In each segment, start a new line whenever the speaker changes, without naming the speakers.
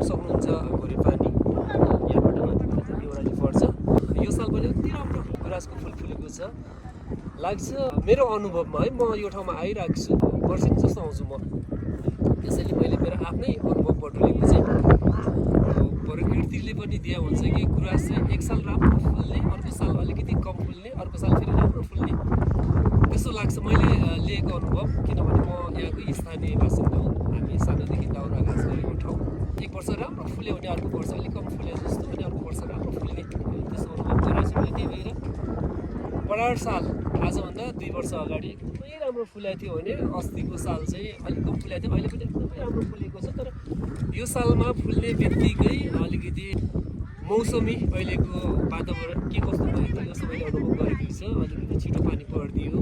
पनि सक्नुहुन्छ घोरेपानी यहाँबाट नजिक देउराली पर्छ। यो साल पनि यति राम्रो गुराँसको फुल फुलेको छ लाग्छ मेरो अनुभवमा है। म यो ठाउँमा आइरहेको छु, वर्षेनी जस्तो आउँछु म, त्यसैले मैले मेरो आफ्नै अनुभव बटुलेको चाहिँ प्रकृतिले पनि दिया हुन्छ कि गुराँस चाहिँ एक साल राम्रो फुल्ने, अर्को साल अलिकति कम फुल्ने, अर्को साल फेरि राम्रो फुल्ने, त्यस्तो लाग्छ मैले लिएको अनुभव। किनभने म यहाँकै स्थानीय बासिन्दा हुँ, हामी सानोदेखि दाउरा घाँस गरेको ठाउँ। एक वर्ष राम्रो फुल्यो भने अर्को वर्ष अलिक कम फुल्यो जस्तो, अनि अर्को वर्ष राम्रो फुल्ने, त्यस्तो अनुभव गरिरहेको छु। त्यही भएर बराबर साल आजभन्दा 2 वर्ष अगाडि एकदमै राम्रो फुलेको थियो भने अस्तिको साल चाहिँ अलिक कम फुलेको थियो, अहिले पनि एकदमै राम्रो फुलेको छ। तर यो सालमा फुल्ने बित्तिकै अलिकति मौसमी अहिलेको वातावरण के कस्तो भएको थियो जस्तो मैले अनुभव गरेको छ। अलिकति छिटो पानी परिदियो,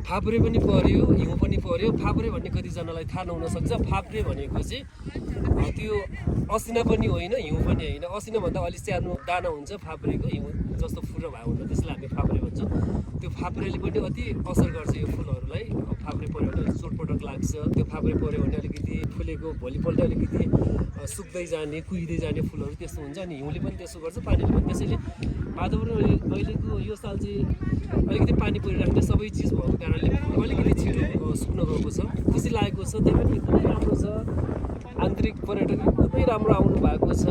फाप्रे पनि पर्यो, हिउँ पनि पर्यो। फाप्रे भन्ने कतिजनालाई थाहा नहुनसक्छ। फाप्रे भनेको चाहिँ त्यो असिना पनि होइन, हिउँ पनि होइन। असिना भन्दा अलिक सानो दाना हुन्छ फाप्रेको, हिउँ जस्तो फुरो भयो भने त्यसलाई हामी फाप्रे भन्छौँ। त्यो फाप्रेले पनि अति असर गर्छ यो फुलहरूलाई। फाप्रे पऱ्यो भने अलिक चोटपटक लाग्छ। त्यो फाप्रे पऱ्यो भने अलिकति फुलेको भोलिपल्ट अलिकति सुक्दै जाने, कुहिँदै जाने फुलहरू त्यस्तो हुन्छ। अनि हिउँले पनि त्यसो गर्छ, पानीले पनि। त्यसैले वातावरण अहिलेको यो साल चाहिँ अलिकति पानी परिराख्ने सबै चिज भएको कारणले फुल अलिकति छिटो सुक्न गएको छ। खुसी लागेको छ, त्यही पनि एकदमै राम्रो छ। आन्तरिक पर्यटक एकदमै राम्रो आउनु भएको छ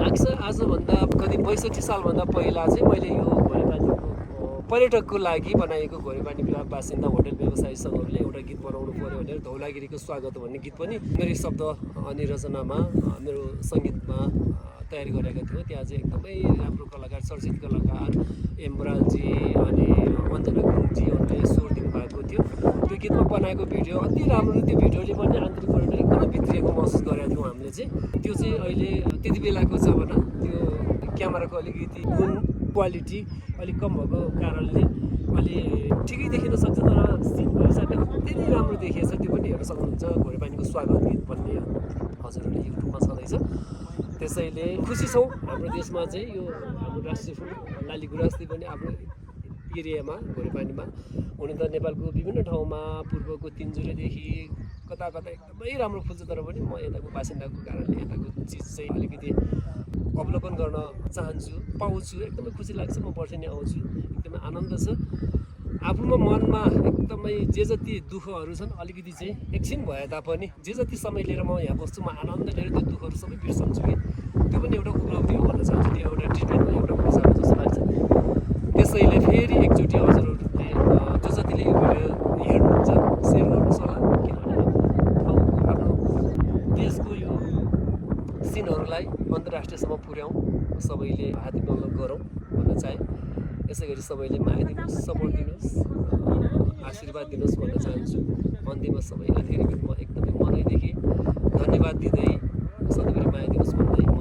लाग्छ। आजभन्दा कति 65 सालभन्दा पहिला चाहिँ मैले यो घोरेपानीको पर्यटकको लागि बनाएको घोरेपानी बासिन्दा होटल व्यवसायी सङ्घहरूले एउटा गीत बनाउनु पऱ्यो भनेर धौलागिरीको स्वागत भन्ने गीत पनि मेरो शब्द अनि रचनामा, मेरो सङ्गीतमा तयारी गरेका थियौँ। त्यहाँ चाहिँ एकदमै राम्रो कलाकार, चर्चित कलाकार एमबरालजी अनि अञ्जना गुरुङजीहरूले स्वर दिनुभएको थियो। त्यो गीतमा बनाएको भिडियो अति राम्रो, त्यो भिडियोले पनि आन्तरिक पर्यटक एकदमै भित्रिएको महसुस गरेका थियौँ हामीले चाहिँ। त्यो चाहिँ अहिले त्यति बेलाको जमाना त्यो क्यामेराको अलिकति गुण क्वालिटी अलिक कम भएको कारणले अहिले ठिकै देखिन सक्छ, तर सिनको हिसाबले धेरै राम्रो देखिएछ। त्यो पनि हेर्न सक्नुहुन्छ, घोरेपानीको स्वागत गीत भन्ने हजुरहरूले युट्युबमा छँदैछ। त्यसैले खुसी छौँ हाम्रो देशमा चाहिँ यो हाम्रो राष्ट्रिय फुल लाली गुराँसले पनि आफ्नो एरियामा घोरेपानीमा हुन त नेपालको विभिन्न ठाउँमा पूर्वको तिनजुरेदेखि कता कता एकदमै राम्रो फुल्छ। तर पनि म यताको बासिन्दाको कारणले यताको चिज चाहिँ अलिकति अवलोकन गर्न चाहन्छु, पाउँछु। एकदमै खुसी लाग्छ, म वर्षेनी आउँछु, एकदमै आनन्द छ। आफूमा मनमा एकदमै जे जति दुःखहरू छन् अलिकति चाहिँ एकछिन भए तापनि जे जति समय लिएर म यहाँ बस्छु, म आनन्द लिएर त्यो दुःखहरू सबै बिर्सन्छु कि त्यो पनि एउटा उपलब्धि हो भन्न चाहन्छु। त्यो एउटा ट्रिटमेन्टमा एउटा पैसा हो जस्तो लाग्छ। त्यसैले फेरि एकचोटि हजुरहरूले जो जतिले यो भिडियो हेर्नुहुन्छ सेयर गर्नुहोस् होला, किनभने आफ्नो देशको यो सिनहरूलाई अन्तर्राष्ट्रियसम्म पुर्याउँ, सबैले हातेमालो गरौँ भन्न चाहे। यसै गरी सबैले माया दिनुहोस्, सपोर्ट दिनुहोस्, आशीर्वाद दिनुहोस् भन्न चाहन्छु। अन्त्यमा सबैलाई फेरि म एकदमै मनैदेखि धन्यवाद दिँदै सधैँभरि माया दिनुहोस् भन्दै म